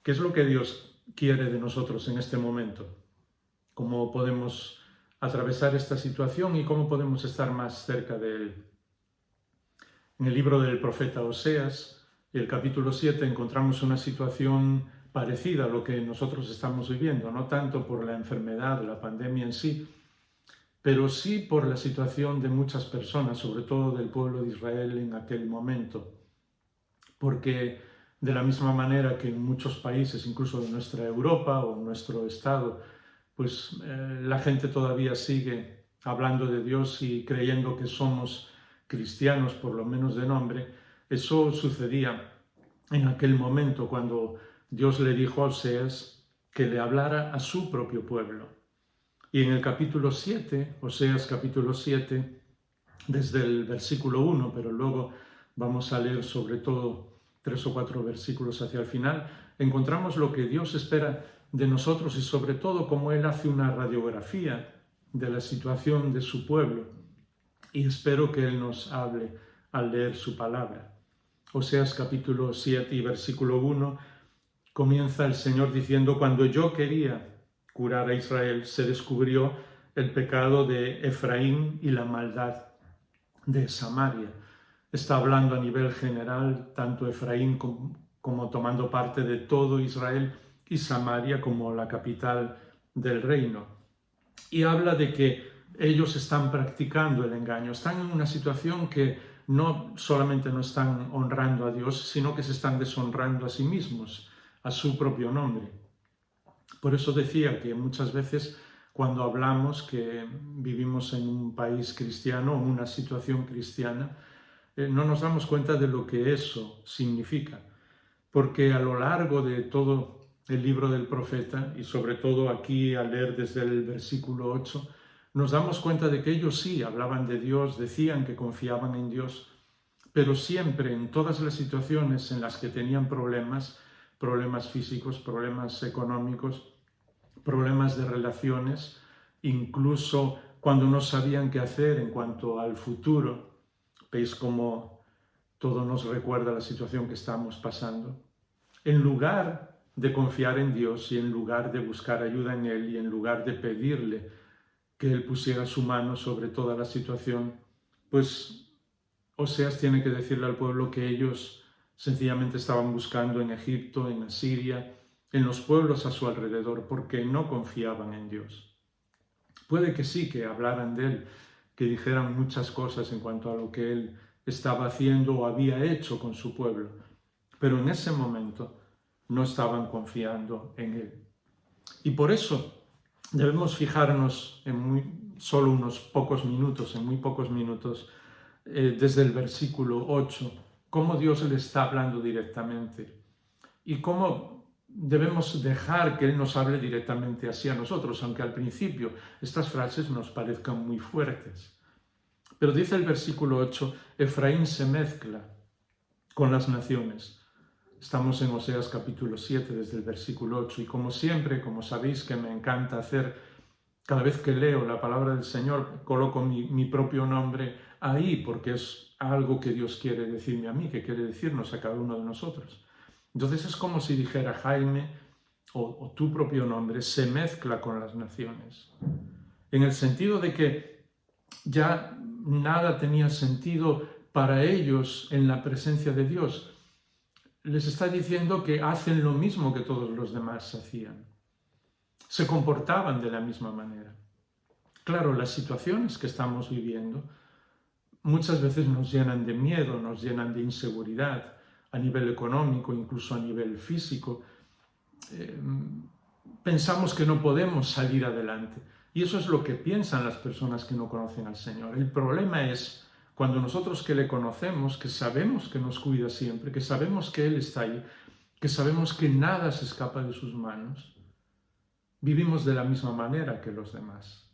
¿Qué es lo que Dios quiere de nosotros en este momento? ¿Cómo podemos atravesar esta situación y cómo podemos estar más cerca de Él? En el libro del profeta Oseas, el capítulo 7, encontramos una situación parecida a lo que nosotros estamos viviendo, no tanto por la enfermedad, la pandemia en sí, pero sí por la situación de muchas personas, sobre todo del pueblo de Israel en aquel momento. Porque de la misma manera que en muchos países, incluso de nuestra Europa o nuestro estado, pues la gente todavía sigue hablando de Dios y creyendo que somos cristianos, por lo menos de nombre. Eso sucedía en aquel momento cuando Dios le dijo a Oseas que le hablara a su propio pueblo. Y en el capítulo 7, Oseas capítulo 7, desde el versículo 1, pero luego vamos a leer sobre todo 3 o 4 versículos hacia el final, encontramos lo que Dios espera de nosotros y sobre todo cómo Él hace una radiografía de la situación de su pueblo. Y espero que Él nos hable al leer su palabra. Oseas capítulo 7 y versículo 1 comienza el Señor diciendo: cuando yo quería curar a Israel, se descubrió el pecado de Efraín y la maldad de Samaria. Está hablando a nivel general, tanto Efraín como tomando parte de todo Israel, y Samaria como la capital del reino. Y habla de que ellos están practicando el engaño, están en una situación que no solamente no están honrando a Dios, sino que se están deshonrando a sí mismos, a su propio nombre. Por eso decía que muchas veces cuando hablamos que vivimos en un país cristiano o en una situación cristiana, no nos damos cuenta de lo que eso significa, porque a lo largo de todo el libro del profeta, y sobre todo aquí al leer desde el versículo 8, nos damos cuenta de que ellos sí hablaban de Dios, decían que confiaban en Dios, pero siempre en todas las situaciones en las que tenían problemas físicos, problemas económicos, problemas de relaciones, incluso cuando no sabían qué hacer en cuanto al futuro. ¿Veis cómo todo nos recuerda la situación que estamos pasando? En lugar de confiar en Dios y en lugar de buscar ayuda en Él y en lugar de pedirle que Él pusiera su mano sobre toda la situación, pues Oseas tiene que decirle al pueblo que ellos sencillamente estaban buscando en Egipto, en Asiria, en los pueblos a su alrededor, porque no confiaban en Dios. Puede que sí, que hablaran de Él, que dijeran muchas cosas en cuanto a lo que Él estaba haciendo o había hecho con su pueblo, pero en ese momento no estaban confiando en Él. Y por eso debemos fijarnos en solo unos pocos minutos, en muy pocos minutos, desde el versículo 8, cómo Dios le está hablando directamente y cómo debemos dejar que Él nos hable directamente así a nosotros, aunque al principio estas frases nos parezcan muy fuertes. Pero dice el versículo 8, Efraín se mezcla con las naciones. Estamos en Oseas capítulo 7, desde el versículo 8, y como siempre, como sabéis que me encanta hacer, cada vez que leo la palabra del Señor, coloco mi propio nombre ahí, porque es algo que Dios quiere decirme a mí, que quiere decirnos a cada uno de nosotros. Entonces es como si dijera Jaime, o tu propio nombre, se mezcla con las naciones. En el sentido de que ya nada tenía sentido para ellos en la presencia de Dios. Les está diciendo que hacen lo mismo que todos los demás hacían. Se comportaban de la misma manera. Claro, las situaciones que estamos viviendo muchas veces nos llenan de miedo, nos llenan de inseguridad a nivel económico, incluso a nivel físico. Pensamos que no podemos salir adelante. Y eso es lo que piensan las personas que no conocen al Señor. El problema es cuando nosotros que le conocemos, que sabemos que nos cuida siempre, que sabemos que Él está ahí, que sabemos que nada se escapa de sus manos, vivimos de la misma manera que los demás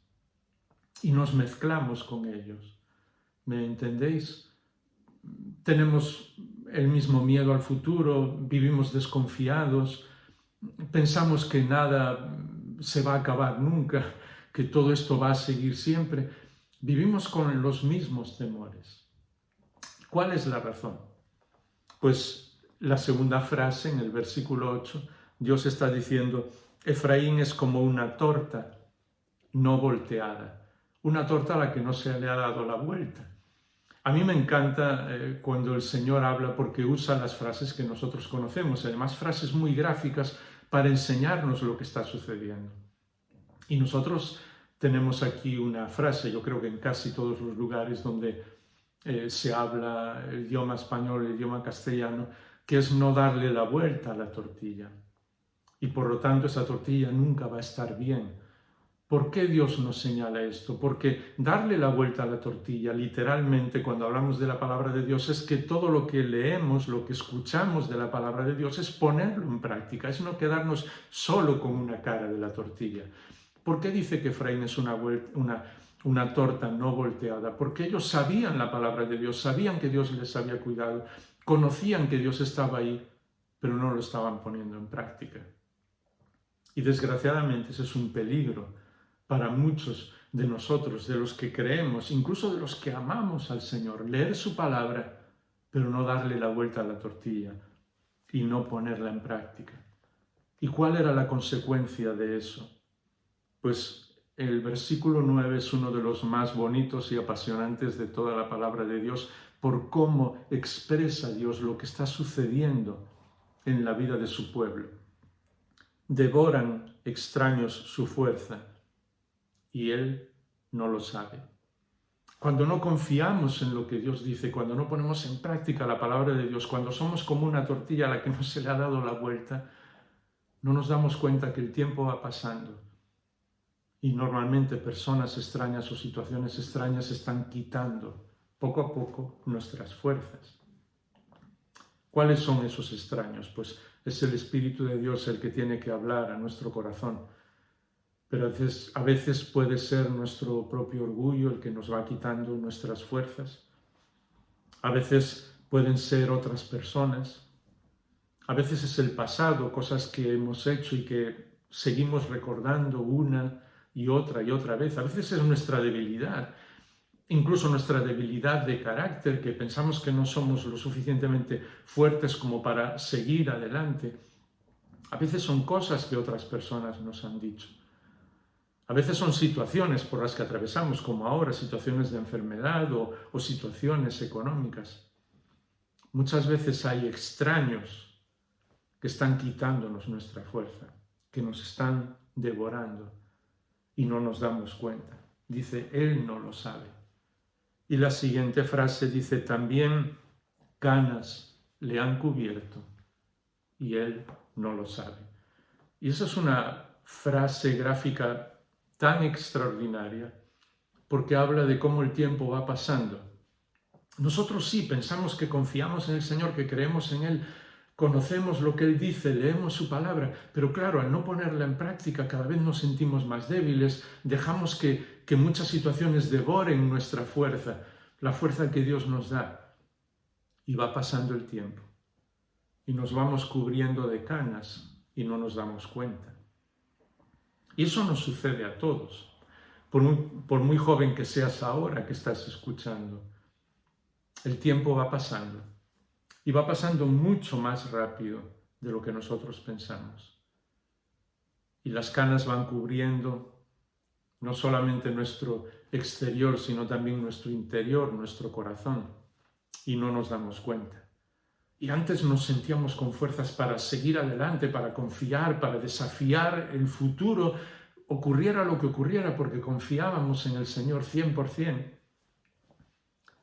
y nos mezclamos con ellos. ¿Me entendéis? Tenemos el mismo miedo al futuro, vivimos desconfiados, pensamos que nada se va a acabar nunca, que todo esto va a seguir siempre. Vivimos con los mismos temores. ¿Cuál es la razón? Pues la segunda frase en el versículo 8 Dios está diciendo, Efraín es como una torta no volteada, una torta a la que no se le ha dado la vuelta. A mí me encanta cuando el Señor habla porque usa las frases que nosotros conocemos, además frases muy gráficas para enseñarnos lo que está sucediendo. Y nosotros tenemos aquí una frase, yo creo que en casi todos los lugares donde se habla el idioma español, el idioma castellano, que es no darle la vuelta a la tortilla. Y por lo tanto esa tortilla nunca va a estar bien. ¿Por qué Dios nos señala esto? Porque darle la vuelta a la tortilla, literalmente, cuando hablamos de la palabra de Dios, es que todo lo que leemos, lo que escuchamos de la palabra de Dios, es ponerlo en práctica, es no quedarnos solo con una cara de la tortilla. ¿Por qué dice que Efraín es una torta no volteada? Porque ellos sabían la palabra de Dios, sabían que Dios les había cuidado, conocían que Dios estaba ahí, pero no lo estaban poniendo en práctica. Y desgraciadamente ese es un peligro para muchos de nosotros, de los que creemos, incluso de los que amamos al Señor, leer su palabra, pero no darle la vuelta a la tortilla y no ponerla en práctica. ¿Y cuál era la consecuencia de eso? Pues el versículo 9 es uno de los más bonitos y apasionantes de toda la palabra de Dios por cómo expresa Dios lo que está sucediendo en la vida de su pueblo. Devoran extraños su fuerza y Él no lo sabe. Cuando no confiamos en lo que Dios dice, cuando no ponemos en práctica la palabra de Dios, cuando somos como una tortilla a la que no se le ha dado la vuelta, no nos damos cuenta que el tiempo va pasando y normalmente personas extrañas o situaciones extrañas están quitando poco a poco nuestras fuerzas. ¿Cuáles son esos extraños? Pues es el Espíritu de Dios el que tiene que hablar a nuestro corazón. Pero a veces puede ser nuestro propio orgullo el que nos va quitando nuestras fuerzas. A veces pueden ser otras personas. A veces es el pasado, cosas que hemos hecho y que seguimos recordando una y otra vez. A veces es nuestra debilidad, incluso nuestra debilidad de carácter, que pensamos que no somos lo suficientemente fuertes como para seguir adelante. A veces son cosas que otras personas nos han dicho. A veces son situaciones por las que atravesamos, como ahora, situaciones de enfermedad o situaciones económicas. Muchas veces hay extraños que están quitándonos nuestra fuerza, que nos están devorando y no nos damos cuenta. Dice, Él no lo sabe. Y la siguiente frase dice, también canas le han cubierto y Él no lo sabe. Y esa es una frase gráfica tan extraordinaria, porque habla de cómo el tiempo va pasando. Nosotros sí pensamos que confiamos en el Señor, que creemos en Él, conocemos lo que Él dice, leemos su palabra, pero claro, al no ponerla en práctica cada vez nos sentimos más débiles, dejamos que muchas situaciones devoren nuestra fuerza, la fuerza que Dios nos da, y va pasando el tiempo, y nos vamos cubriendo de canas y no nos damos cuenta. Y eso nos sucede a todos, por muy joven que seas ahora que estás escuchando. El tiempo va pasando y va pasando mucho más rápido de lo que nosotros pensamos. Y las canas van cubriendo no solamente nuestro exterior, sino también nuestro interior, nuestro corazón, y no nos damos cuenta. Y antes nos sentíamos con fuerzas para seguir adelante, para confiar, para desafiar el futuro, ocurriera lo que ocurriera, porque confiábamos en el Señor 100%.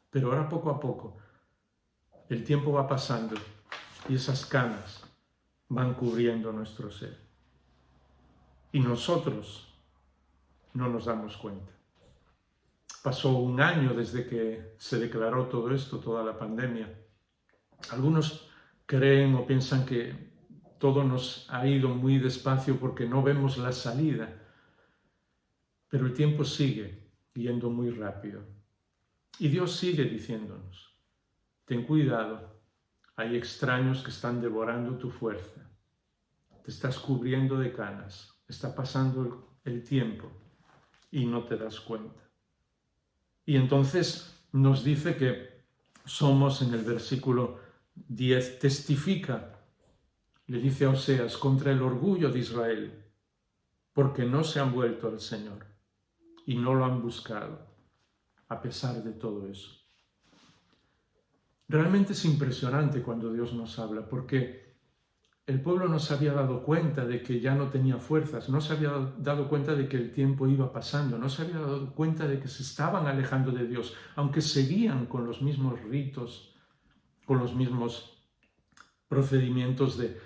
Pero ahora poco a poco el tiempo va pasando y esas canas van cubriendo nuestro ser. Y nosotros no nos damos cuenta. Pasó un año desde que se declaró todo esto, toda la pandemia. Algunos creen o piensan que todo nos ha ido muy despacio porque no vemos la salida, pero el tiempo sigue yendo muy rápido. Y Dios sigue diciéndonos, ten cuidado, hay extraños que están devorando tu fuerza, te estás cubriendo de canas, está pasando el tiempo y no te das cuenta. Y entonces nos dice que somos, en el versículo 10, testifica le dice a Oseas, contra el orgullo de Israel, porque no se han vuelto al Señor y no lo han buscado, a pesar de todo eso. Realmente es impresionante cuando Dios nos habla, porque el pueblo no se había dado cuenta de que ya no tenía fuerzas, no se había dado cuenta de que el tiempo iba pasando, no se había dado cuenta de que se estaban alejando de Dios, aunque seguían con los mismos ritos, con los mismos procedimientos de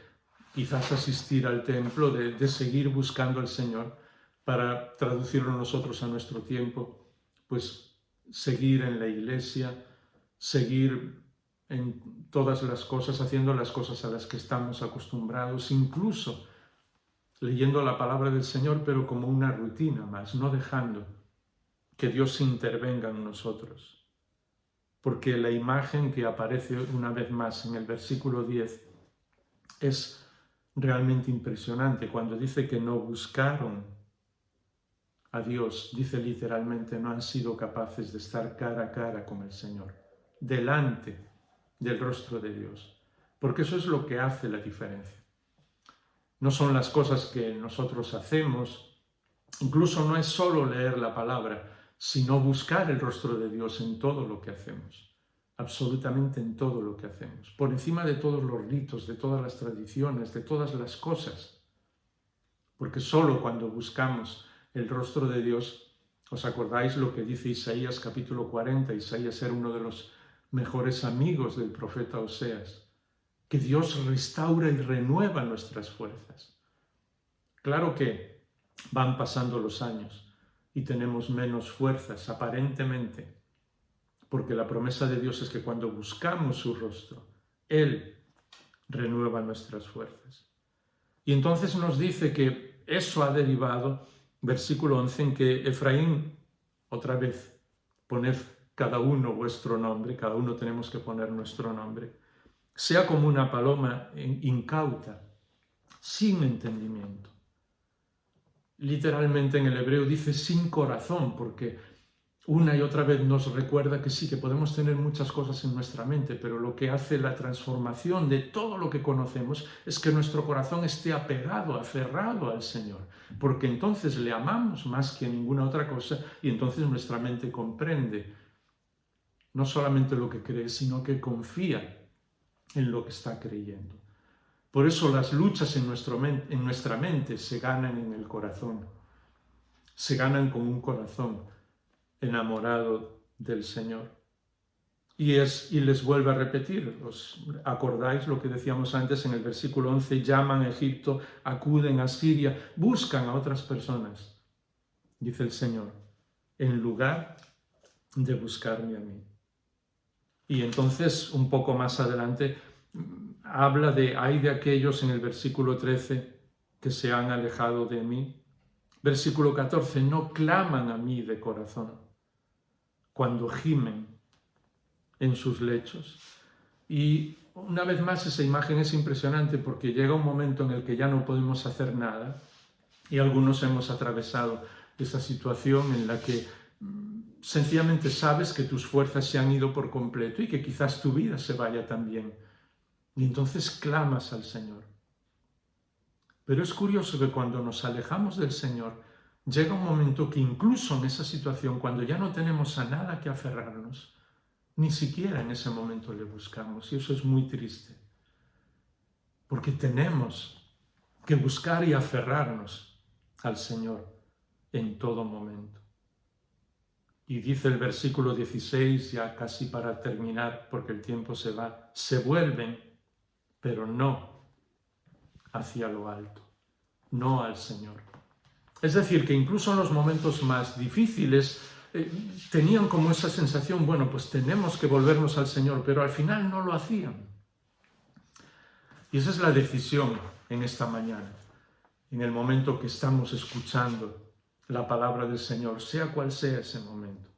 quizás asistir al templo, de seguir buscando al Señor, para traducirlo nosotros a nuestro tiempo, pues seguir en la iglesia, seguir en todas las cosas, haciendo las cosas a las que estamos acostumbrados, incluso leyendo la palabra del Señor, pero como una rutina más, no dejando que Dios intervenga en nosotros. Porque la imagen que aparece una vez más en el versículo 10 es realmente impresionante. Cuando dice que no buscaron a Dios, dice literalmente, no han sido capaces de estar cara a cara con el Señor, delante del rostro de Dios, porque eso es lo que hace la diferencia. No son las cosas que nosotros hacemos, incluso no es solo leer la palabra, sino buscar el rostro de Dios en todo lo que hacemos, absolutamente en todo lo que hacemos, por encima de todos los ritos, de todas las tradiciones, de todas las cosas, porque solo cuando buscamos el rostro de Dios, ¿os acordáis lo que dice Isaías capítulo 40? Isaías era uno de los mejores amigos del profeta Oseas, que Dios restaura y renueva nuestras fuerzas. Claro que van pasando los años y tenemos menos fuerzas, aparentemente, porque la promesa de Dios es que cuando buscamos su rostro, Él renueva nuestras fuerzas. Y entonces nos dice que eso ha derivado, versículo 11, en que Efraín, otra vez, poned cada uno vuestro nombre, cada uno tenemos que poner nuestro nombre, sea como una paloma incauta, sin entendimiento. Literalmente en el hebreo dice sin corazón, porque una y otra vez nos recuerda que sí, que podemos tener muchas cosas en nuestra mente, pero lo que hace la transformación de todo lo que conocemos es que nuestro corazón esté apegado, aferrado al Señor, porque entonces le amamos más que ninguna otra cosa y entonces nuestra mente comprende no solamente lo que cree, sino que confía en lo que está creyendo. Por eso las luchas en nuestra mente se ganan en el corazón, se ganan con un corazón enamorado del Señor. Y les vuelve a repetir, ¿os acordáis lo que decíamos antes en el versículo 11? Llaman a Egipto, acuden a Siria, buscan a otras personas, dice el Señor, en lugar de buscarme a mí. Y entonces, un poco más adelante, habla de ay de aquellos en el versículo 13 que se han alejado de mí. Versículo 14, no claman a mí de corazón cuando gimen en sus lechos. Y una vez más esa imagen es impresionante porque llega un momento en el que ya no podemos hacer nada y algunos hemos atravesado esa situación en la que sencillamente sabes que tus fuerzas se han ido por completo y que quizás tu vida se vaya también. Y entonces clamas al Señor. Pero es curioso que cuando nos alejamos del Señor, llega un momento que incluso en esa situación, cuando ya no tenemos a nada que aferrarnos, ni siquiera en ese momento le buscamos. Y eso es muy triste. Porque tenemos que buscar y aferrarnos al Señor en todo momento. Y dice el versículo 16, ya casi para terminar, porque el tiempo se va, se vuelven, pero no hacia lo alto, no al Señor. Es decir, que incluso en los momentos más difíciles tenían como esa sensación, bueno, pues tenemos que volvernos al Señor, pero al final no lo hacían. Y esa es la decisión en esta mañana, en el momento que estamos escuchando la palabra del Señor, sea cual sea ese momento.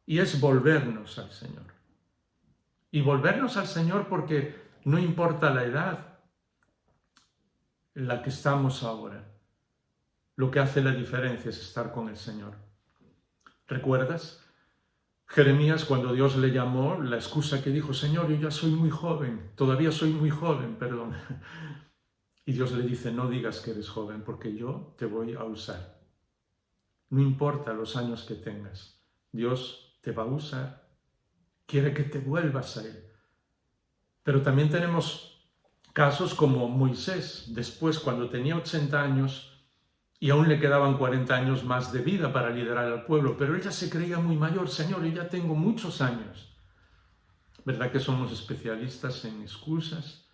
Y es volvernos al Señor. Y volvernos al Señor porque no importa la edad en la que estamos ahora. Lo que hace la diferencia es estar con el Señor. ¿Recuerdas? Jeremías, cuando Dios le llamó, la excusa que dijo, Señor, yo ya soy muy joven, todavía soy muy joven, perdón. Y Dios le dice, no digas que eres joven, porque yo te voy a usar. No importa los años que tengas, Dios te va a usar. Quiere que te vuelvas a Él. Pero también tenemos casos como Moisés, después cuando tenía 80 años y aún le quedaban 40 años más de vida para liderar al pueblo, pero él ya se creía muy mayor. Señor, yo ya tengo muchos años. ¿Verdad que somos especialistas en excusas?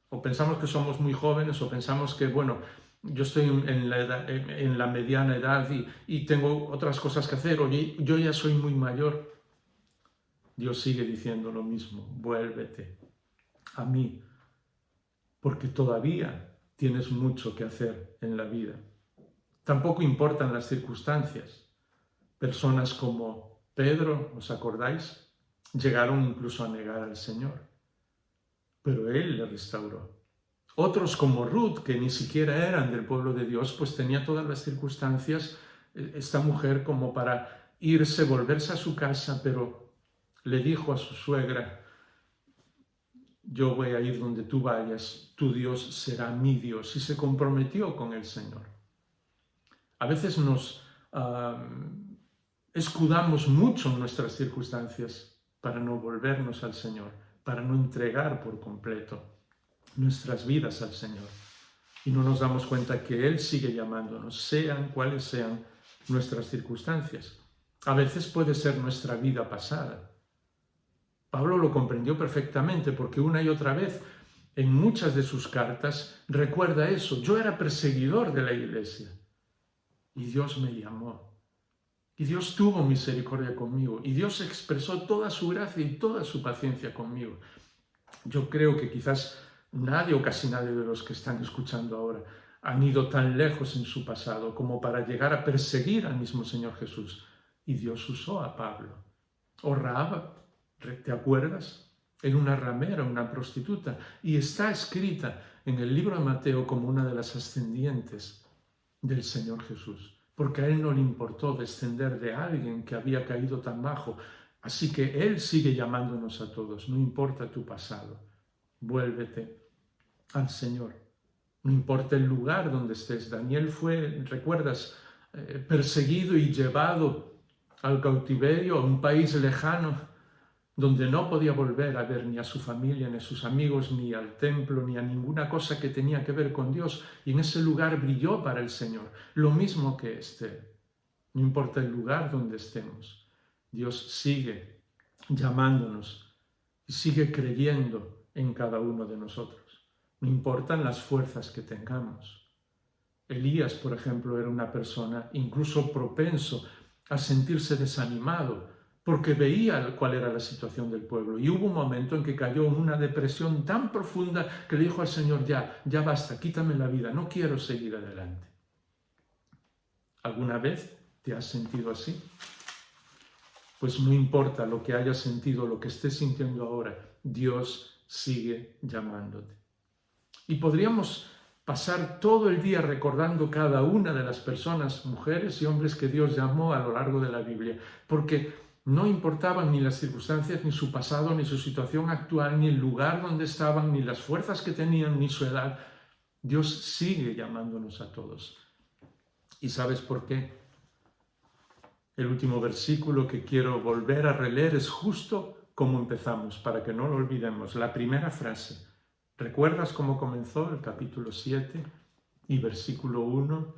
O pensamos que somos muy jóvenes, o pensamos que, bueno, yo estoy en la mediana edad y tengo otras cosas que hacer, o yo ya soy muy mayor. Dios sigue diciendo lo mismo, vuélvete a mí, porque todavía tienes mucho que hacer en la vida. Tampoco importan las circunstancias. Personas como Pedro, ¿os acordáis? Llegaron incluso a negar al Señor, pero Él le restauró. Otros como Ruth, que ni siquiera eran del pueblo de Dios, pues tenía todas las circunstancias, esta mujer, como para irse, volverse a su casa, pero le dijo a su suegra, yo voy a ir donde tú vayas, tu Dios será mi Dios, y se comprometió con el Señor. A veces nos escudamos mucho en nuestras circunstancias para no volvernos al Señor, para no entregar por completo nuestras vidas al Señor. Y no nos damos cuenta que Él sigue llamándonos, sean cuales sean nuestras circunstancias. A veces puede ser nuestra vida pasada. Pablo lo comprendió perfectamente porque una y otra vez en muchas de sus cartas recuerda eso. Yo era perseguidor de la iglesia y Dios me llamó. Y Dios tuvo misericordia conmigo y Dios expresó toda su gracia y toda su paciencia conmigo. Yo creo que quizás nadie o casi nadie de los que están escuchando ahora han ido tan lejos en su pasado como para llegar a perseguir al mismo Señor Jesús. Y Dios usó a Pablo. O Rahab, ¿te acuerdas? Era una ramera, una prostituta, y está escrita en el libro de Mateo como una de las ascendientes del Señor Jesús, porque a Él no le importó descender de alguien que había caído tan bajo. Así que Él sigue llamándonos a todos, no importa tu pasado, vuélvete al Señor. No importa el lugar donde estés. Daniel fue, ¿recuerdas?, perseguido y llevado al cautiverio, a un país lejano, donde no podía volver a ver ni a su familia, ni a sus amigos, ni al templo, ni a ninguna cosa que tenía que ver con Dios. Y en ese lugar brilló para el Señor, lo mismo que Esther. No importa el lugar donde estemos, Dios sigue llamándonos y sigue creyendo en cada uno de nosotros. No importan las fuerzas que tengamos. Elías, por ejemplo, era una persona incluso propenso a sentirse desanimado porque veía cuál era la situación del pueblo. Y hubo un momento en que cayó en una depresión tan profunda que le dijo al Señor, ya basta, quítame la vida, no quiero seguir adelante. ¿Alguna vez te has sentido así? Pues no importa lo que hayas sentido, lo que estés sintiendo ahora, Dios sigue llamándote. Y podríamos pasar todo el día recordando cada una de las personas, mujeres y hombres que Dios llamó a lo largo de la Biblia, porque no importaban ni las circunstancias, ni su pasado, ni su situación actual, ni el lugar donde estaban, ni las fuerzas que tenían, ni su edad. Dios sigue llamándonos a todos. ¿Y sabes por qué? El último versículo que quiero volver a releer es justo como empezamos, para que no lo olvidemos. La primera frase. ¿Recuerdas cómo comenzó el capítulo 7 y versículo 1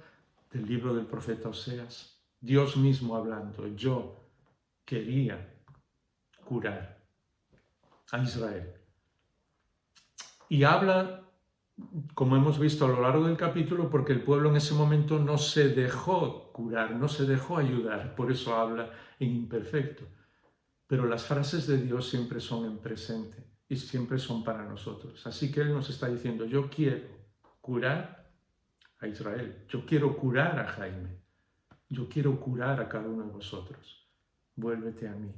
del libro del profeta Oseas? Dios mismo hablando, yo quería curar a Israel. Y habla, como hemos visto a lo largo del capítulo, porque el pueblo en ese momento no se dejó curar, no se dejó ayudar, por eso habla en imperfecto. Pero las frases de Dios siempre son en presente y siempre son para nosotros. Así que Él nos está diciendo, yo quiero curar a Israel, yo quiero curar a Jaime, yo quiero curar a cada uno de vosotros. Vuélvete a mí.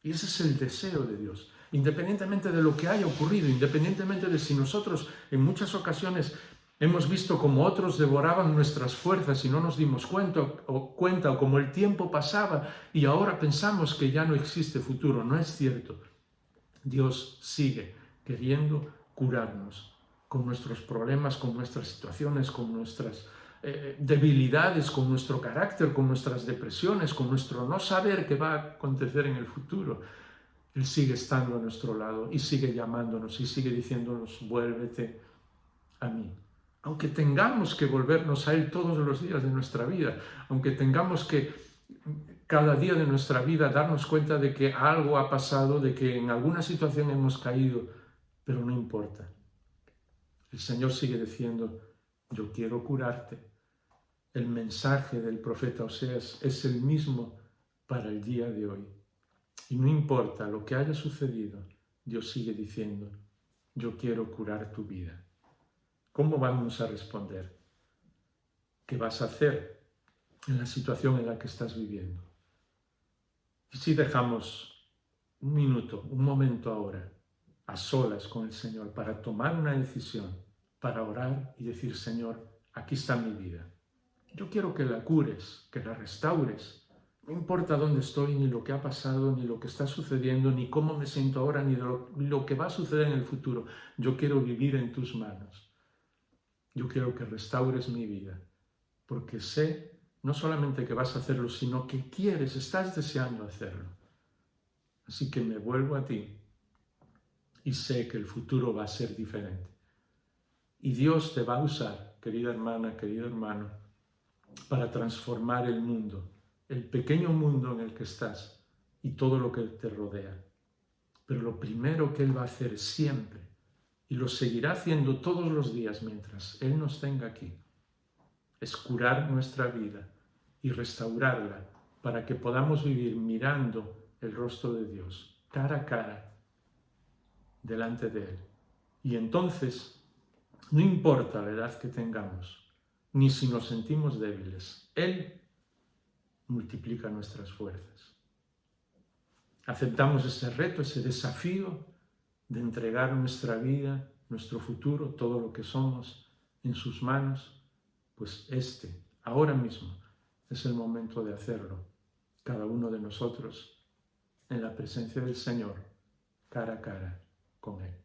Y ese es el deseo de Dios. Independientemente de lo que haya ocurrido, independientemente de si nosotros en muchas ocasiones hemos visto como otros devoraban nuestras fuerzas y no nos dimos cuenta o como el tiempo pasaba y ahora pensamos que ya no existe futuro. No es cierto. Dios sigue queriendo curarnos con nuestros problemas, con nuestras situaciones, con nuestras debilidades, con nuestro carácter, con nuestras depresiones, con nuestro no saber qué va a acontecer en el futuro. Él sigue estando a nuestro lado y sigue llamándonos y sigue diciéndonos, vuélvete a mí. Aunque tengamos que volvernos a Él todos los días de nuestra vida, aunque tengamos que cada día de nuestra vida darnos cuenta de que algo ha pasado, de que en alguna situación hemos caído, pero no importa. El Señor sigue diciendo, yo quiero curarte. El mensaje del profeta Oseas es el mismo para el día de hoy. Y no importa lo que haya sucedido, Dios sigue diciendo, yo quiero curar tu vida. ¿Cómo vamos a responder? ¿Qué vas a hacer en la situación en la que estás viviendo? Y si dejamos un minuto, un momento ahora, a solas con el Señor, para tomar una decisión, para orar y decir, Señor, aquí está mi vida. Yo quiero que la cures, que la restaures. No importa dónde estoy, ni lo que ha pasado, ni lo que está sucediendo, ni cómo me siento ahora, ni lo que va a suceder en el futuro. Yo quiero vivir en tus manos. Yo quiero que restaures mi vida, porque sé no solamente que vas a hacerlo, sino que quieres, estás deseando hacerlo. Así que me vuelvo a ti y sé que el futuro va a ser diferente. Y Dios te va a usar, querida hermana, querido hermano, para transformar el mundo, el pequeño mundo en el que estás y todo lo que te rodea. Pero lo primero que Él va a hacer siempre, y lo seguirá haciendo todos los días mientras Él nos tenga aquí, es curar nuestra vida y restaurarla para que podamos vivir mirando el rostro de Dios, cara a cara, delante de Él. Y entonces, no importa la edad que tengamos, ni si nos sentimos débiles, Él multiplica nuestras fuerzas. Aceptamos ese reto, ese desafío de entregar nuestra vida, nuestro futuro, todo lo que somos en sus manos, pues ahora mismo, es el momento de hacerlo, cada uno de nosotros, en la presencia del Señor, cara a cara con Él.